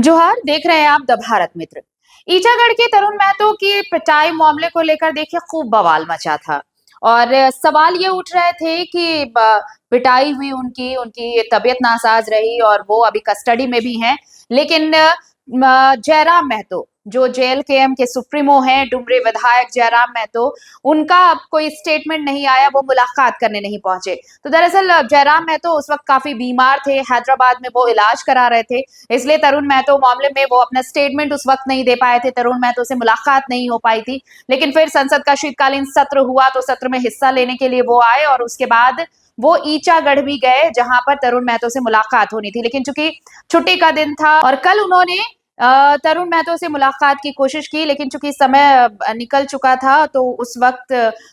जोहार, देख रहे हैं आप द भारत मित्र। ईचागढ़ के तरुण महतो की पिटाई मामले को लेकर देखिए खूब बवाल मचा था। और सवाल ये उठ रहे थे कि पिटाई हुई उनकी उनकी तबीयत नासाज रही और वो अभी कस्टडी में भी हैं। लेकिन जयराम महतो जो जेएलकेएम के सुप्रीमो हैं, डुमरी विधायक जयराम महतो, उनका अब कोई स्टेटमेंट नहीं आया, वो मुलाकात करने नहीं पहुंचे। तो दरअसल जयराम महतो उस वक्त काफी बीमार थे, हैदराबाद में वो इलाज करा रहे थे, इसलिए तरुण महतो मामले में वो अपना स्टेटमेंट उस वक्त नहीं दे पाए थे, तरुण महतो से मुलाकात नहीं हो पाई थी। लेकिन फिर संसद का शीतकालीन सत्र हुआ तो सत्र में हिस्सा लेने के लिए वो आए और उसके बाद वो ईचागढ़ भी गए जहां पर तरुण महतो से मुलाकात होनी थी। लेकिन चूंकि छुट्टी का दिन था और कल उन्होंने तरुण महतो से मुलाकात की कोशिश की, लेकिन चूंकि समय निकल चुका था तो उस वक्त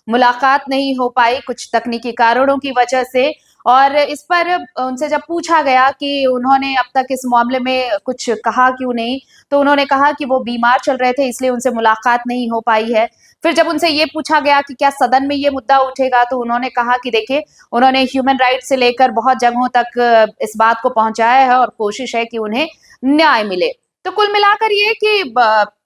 मुलाकात नहीं हो पाई कुछ तकनीकी कारणों की वजह से। और इस पर उनसे जब पूछा गया कि उन्होंने अब तक इस मामले में कुछ कहा क्यों नहीं, तो उन्होंने कहा कि वो बीमार चल रहे थे इसलिए उनसे मुलाकात नहीं हो पाई है। फिर जब उनसे ये पूछा गया कि क्या सदन में ये मुद्दा उठेगा, तो उन्होंने कहा कि देखिए, उन्होंने ह्यूमन राइट से लेकर बहुत जगहों तक इस बात को पहुंचाया है और कोशिश है कि उन्हें न्याय मिले। तो कुल मिलाकर ये कि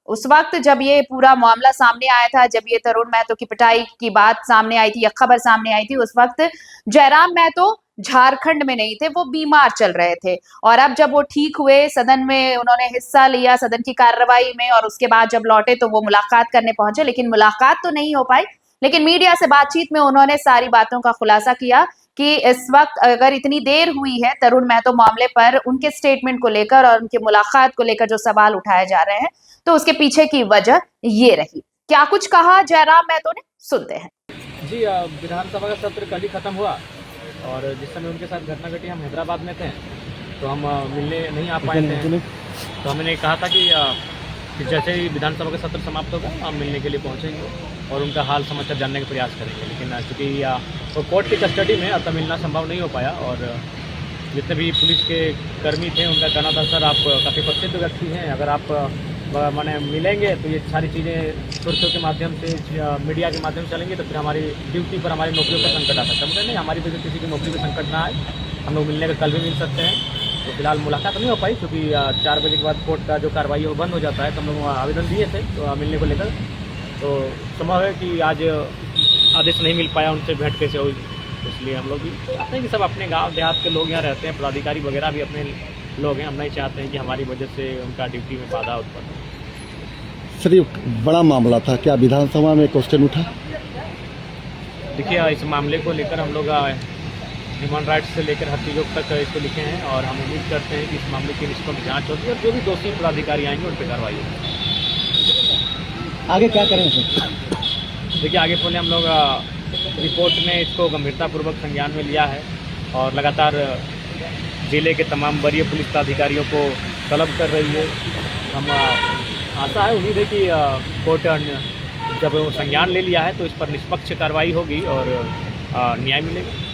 उस वक्त जब ये पूरा मामला सामने आया था, जब ये तरुण महतो की पिटाई की बात सामने आई थी या खबर सामने आई थी, उस वक्त जयराम महतो झारखंड में नहीं थे, वो बीमार चल रहे थे। और अब जब वो ठीक हुए, सदन में उन्होंने हिस्सा लिया, सदन की कार्रवाई में, और उसके बाद जब लौटे तो वो मुलाकात करने पहुंचे, लेकिन मुलाकात तो नहीं हो पाई। लेकिन मीडिया से बातचीत में उन्होंने सारी बातों का खुलासा किया कि इस वक्त अगर इतनी देर हुई है तरुण महतो मामले पर, उनके स्टेटमेंट को लेकर और उनकी मुलाकात को लेकर जो सवाल उठाए जा रहे हैं, तो उसके पीछे की वजह ये रही। क्या कुछ कहा जयराम महतो ने, सुनते हैं। जी, विधानसभा का सत्र कल ही खत्म हुआ और जिस समय उनके साथ घटना घटी हम हैदराबाद में थे, तो हम मिलने नहीं आ पाए थे। तो हमने कहा था कि जैसे ही विधानसभा का सत्र समाप्त होगा हम मिलने के लिए पहुंचेंगे और उनका हाल समाचार जानने का प्रयास करेंगे। लेकिन चूँकि वो कोर्ट की कस्टडी में अतः मिलना संभव नहीं हो पाया और जितने भी पुलिस के कर्मी थे उनका कहना था, सर आप काफ़ी प्रसिद्ध व्यक्ति हैं, अगर आप माने मिलेंगे तो ये सारी चीज़ें सुर्खियों के माध्यम से, मीडिया के माध्यम से चलेंगे तो फिर हमारी ड्यूटी पर, हमारी नौकरियों पर संकट आ सकता है। नहीं, हमारी वजह से किसी की नौकरी पर संकट ना आए, हम लोग मिलने का कल भी मिल सकते हैं। तो फिलहाल मुलाकात नहीं हो पाई क्योंकि 4 बजे के बाद कोर्ट का जो कार्रवाई है वो बंद हो जाता है, तो हम लोग आवेदन दिए थे तो मिलने को लेकर। तो संभव है कि आज आदेश नहीं मिल पाया, उनसे भेंट कैसे हुई, इसलिए हम लोग भी चाहते हैं कि सब अपने गांव देहात के लोग यहाँ रहते हैं, पदाधिकारी वगैरह भी अपने लोग हैं, हम नहीं चाहते हैं कि हमारी वजह से उनका ड्यूटी में बाधा उत्पन्न हो। सर, ये बड़ा मामला था, क्या विधानसभा में क्वेश्चन उठा? देखिए, इस मामले को लेकर हम लोग ह्यूमन राइट्स से लेकर हर चीज़ों तक इसको लिखे हैं और हम उम्मीद करते हैं कि इस मामले की निष्पक्ष जांच होगी और जो भी दोषी पदाधिकारी आएंगे उन पर कार्रवाई होगी। आगे क्या करेंगे सर? देखिए, आगे पहले हम लोग रिपोर्ट में इसको गंभीरतापूर्वक संज्ञान में लिया है और लगातार जिले के तमाम वरीय पुलिस अधिकारियों को तलब कर रही है। हम आशा है, उम्मीद है कि कोर्ट जब वो संज्ञान ले लिया है तो इस पर निष्पक्ष कार्रवाई होगी और न्याय मिलेगा।